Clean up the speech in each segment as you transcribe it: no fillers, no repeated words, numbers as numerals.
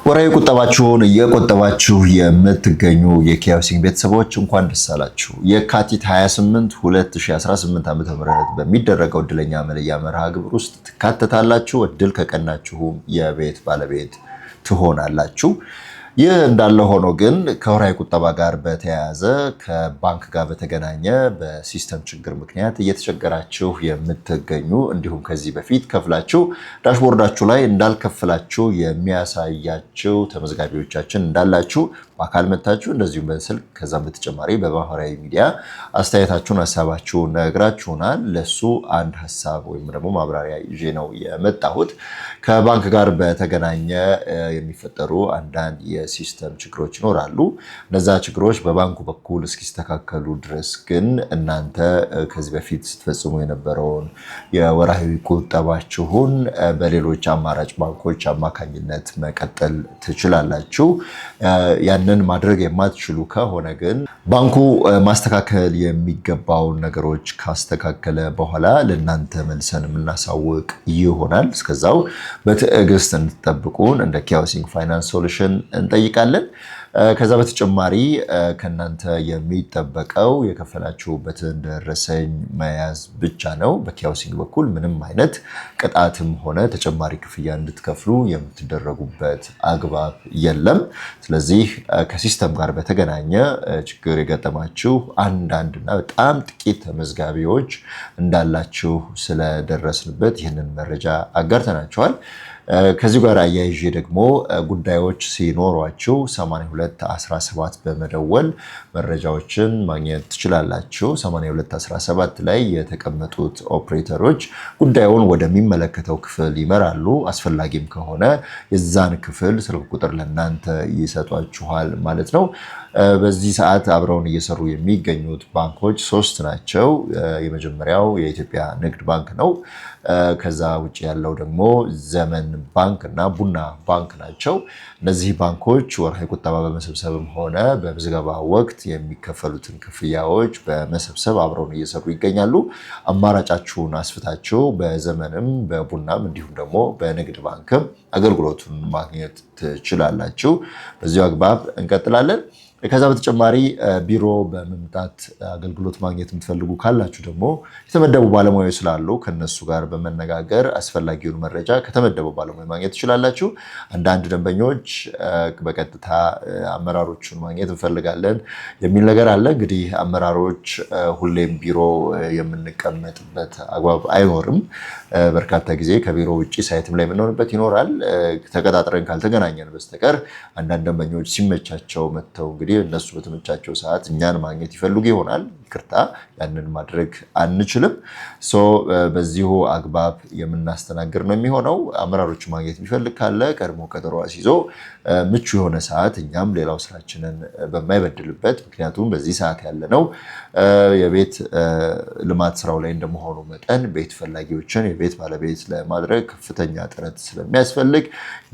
ወራዊ ቁጠባችሁን እየቆጠባችሁ የምትገኙ የኪያውሲንግ ቤተሰቦች እንኳን ደስ አላችሁ። የካቲት 28 2018 ዓ.ም በሚደረገው እድለኛ መለያ መርሃ ግብር ውስጥ ትካተታላችሁ። እድል ከቀናችሁም የቤት ባለቤት ትሆናላችሁ። ይህ እንዳለ ሆኖ ግን ከወራዊ ቁጠባ ጋር በተያያዘ ከባንክ ጋር በተገናኘ በሲስተም ችግር ምክንያት እየተቸገራችሁ የምትገኙ እንዲሁም ከዚህ በፊት ከፍላችሁ ዳሽቦርዳችሁ ላይ እንዳልከፍላችሁ የሚያሳያችሁ ተመዝጋቢዎቻችን እንዳላችሁ በአካል መታችሁ እንደዚሁም በስልክ ከዛም በተጨማሪ በማህበራዊ ሚዲያ አስተያየታችሁን ሀሳባችሁን ነግራችሁናል። ለሱ አንድ ሀሳብ ወይም ደግሞ ማብራሪያ ይዤ ነው የመጣሁት። ከባንክ ጋር በተገናኘ የሚፈጠሩ አንዳንድ የሲስተም ችግሮች ይኖራሉ። እነዛ ችግሮች በባንኩ በኩል እስኪስተካከሉ ድረስ ግን እናንተ ከዚህ በፊት ስትፈጽሙ የነበረውን የወርሃዊ ቁጠባችሁን በሌሎች አማራጭ ባንኮች አማካኝነት መቀጠል ትችላላችሁ። ያንን ማድረግ የማትችሉ ከሆነ ግን ባንኩ ማስተካከል የሚገባውን ነገሮች ካስተካከለ በኋላ ለእናንተ መልሰን የምናሳውቅ ይሆናል። እስከዛው በትዕግስት እንድትጠብቁን እንደ ኪያውሲንግ ፋይናንስ ሶሉሽን እንጠይቃለን። ከዛ በተጨማሪ ከእናንተ የሚጠበቀው የከፈላችሁበትን ደረሰኝ መያዝ ብቻ ነው። በኪያውሲንግ በኩል ምንም አይነት ቅጣትም ሆነ ተጨማሪ ክፍያ እንድትከፍሉ የምትደረጉበት አግባብ የለም። ስለዚህ ከሲስተም ጋር በተገናኘ ችግር የገጠማችሁ አንዳንድና በጣም ጥቂት ተመዝጋቢዎች እንዳላችሁ ስለደረስንበት ይህንን መረጃ አጋርተናችኋል። ከዚህ ጋር አያይዤ ደግሞ ጉዳዮች ሲኖሯችሁ 8217 በመደወል መረጃዎችን ማግኘት ትችላላችሁ። 8217 ላይ የተቀመጡት ኦፕሬተሮች ጉዳዩን ወደሚመለከተው ክፍል ይመራሉ። አስፈላጊም ከሆነ የዛን ክፍል ስልክ ቁጥር ለእናንተ ይሰጧችኋል ማለት ነው። በዚህ ሰዓት አብረውን እየሰሩ የሚገኙት ባንኮች 3 ናቸው። የመጀመሪያው የኢትዮጵያ ንግድ ባንክ ነው። ከዛ ውጭ ያለው ደግሞ ዘመን ባንክ እና ቡና ባንክ ናቸው። እነዚህ ባንኮች ወርሃዊ ቁጠባ በመሰብሰብም ሆነ በምዝገባ ወቅት የሚከፈሉትን ክፍያዎች በመሰብሰብ አብረውን እየሰሩ ይገኛሉ። አማራጫችሁን አስፍታችሁ በዘመንም በቡናም እንዲሁም ደግሞ በንግድ ባንክም አገልግሎቱን ማግኘት ትችላላችሁ። በዚሁ አግባብ እንቀጥላለን። ከዛ በተጨማሪ ቢሮ በመምጣት አገልግሎት ማግኘት የምትፈልጉ ካላችሁ ደግሞ የተመደቡ ባለሙያዎች ስላሉ ከነሱ ጋር በመነጋገር አስፈላጊውን መረጃ ከተመደቡ ባለሙያ ማግኘት ትችላላችሁ። አንዳንድ ደንበኞች በቀጥታ አመራሮቹን ማግኘት እንፈልጋለን የሚል ነገር አለ። እንግዲህ አመራሮች ሁሌም ቢሮ የምንቀመጥበት አግባብ አይኖርም። በርካታ ጊዜ ከቢሮ ውጭ ሳይትም ላይ የምንሆንበት ይኖራል። ተቀጣጥረን ካልተገናኘን በስተቀር አንዳንድ ደንበኞች ሲመቻቸው መጥተው እንግዲህ እነሱ በተመቻቸው ሰዓት እኛን ማግኘት ይፈልጉ ይሆናል። ይቅርታ ያንን ማድረግ አንችልም። በዚሁ አግባብ የምናስተናግር ነው የሚሆነው። አመራሮች ማግኘት የሚፈልግ ካለ ቀድሞ ቀጠሮ አስይዞ ምቹ የሆነ ሰዓት እኛም ሌላው ስራችንን በማይበድልበት፣ ምክንያቱም በዚህ ሰዓት ያለነው የቤት ልማት ስራው ላይ እንደመሆኑ መጠን ቤት ፈላጊዎችን የቤት ባለቤት ለማድረግ ከፍተኛ ጥረት ስለሚያስፈልግ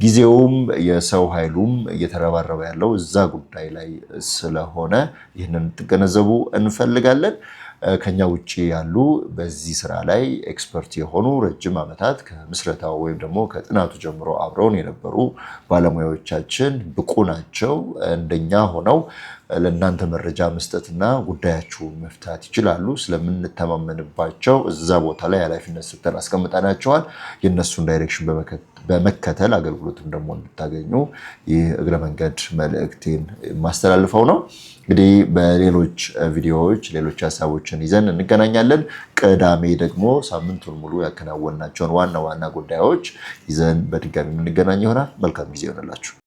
ጊዜውም የሰው ኃይሉም እየተረባረበ ያለው እዛ ጉዳይ ላይ ስለሆነ ይህንን ትገነዘቡ እንፈልጋለን። ከኛ ውጭ ያሉ በዚህ ስራ ላይ ኤክስፐርት የሆኑ ረጅም ዓመታት ከምስረታው ወይም ደግሞ ከጥናቱ ጀምሮ አብረውን የነበሩ ባለሙያዎቻችን ብቁ ናቸው። እንደኛ ሆነው ለእናንተ መረጃ መስጠትና ጉዳያችሁን መፍታት ይችላሉ። ስለምንተማመንባቸው እዛ ቦታ ላይ ኃላፊነት ሰጥተን አስቀምጠናቸዋል። የእነሱን ዳይሬክሽን በመከተል አገልግሎትም ደግሞ እንድታገኙ ይህ እግረ መንገድ መልእክቴን የማስተላልፈው ነው። እንግዲህ በሌሎች ቪዲዮዎች ሌሎች ሀሳቦችን ይዘን እንገናኛለን። ቅዳሜ ደግሞ ሳምንቱን ሙሉ ያከናወናቸውን ዋና ዋና ጉዳዮች ይዘን በድጋሚ የምንገናኝ ይሆናል። መልካም ጊዜ ይሆንላችሁ።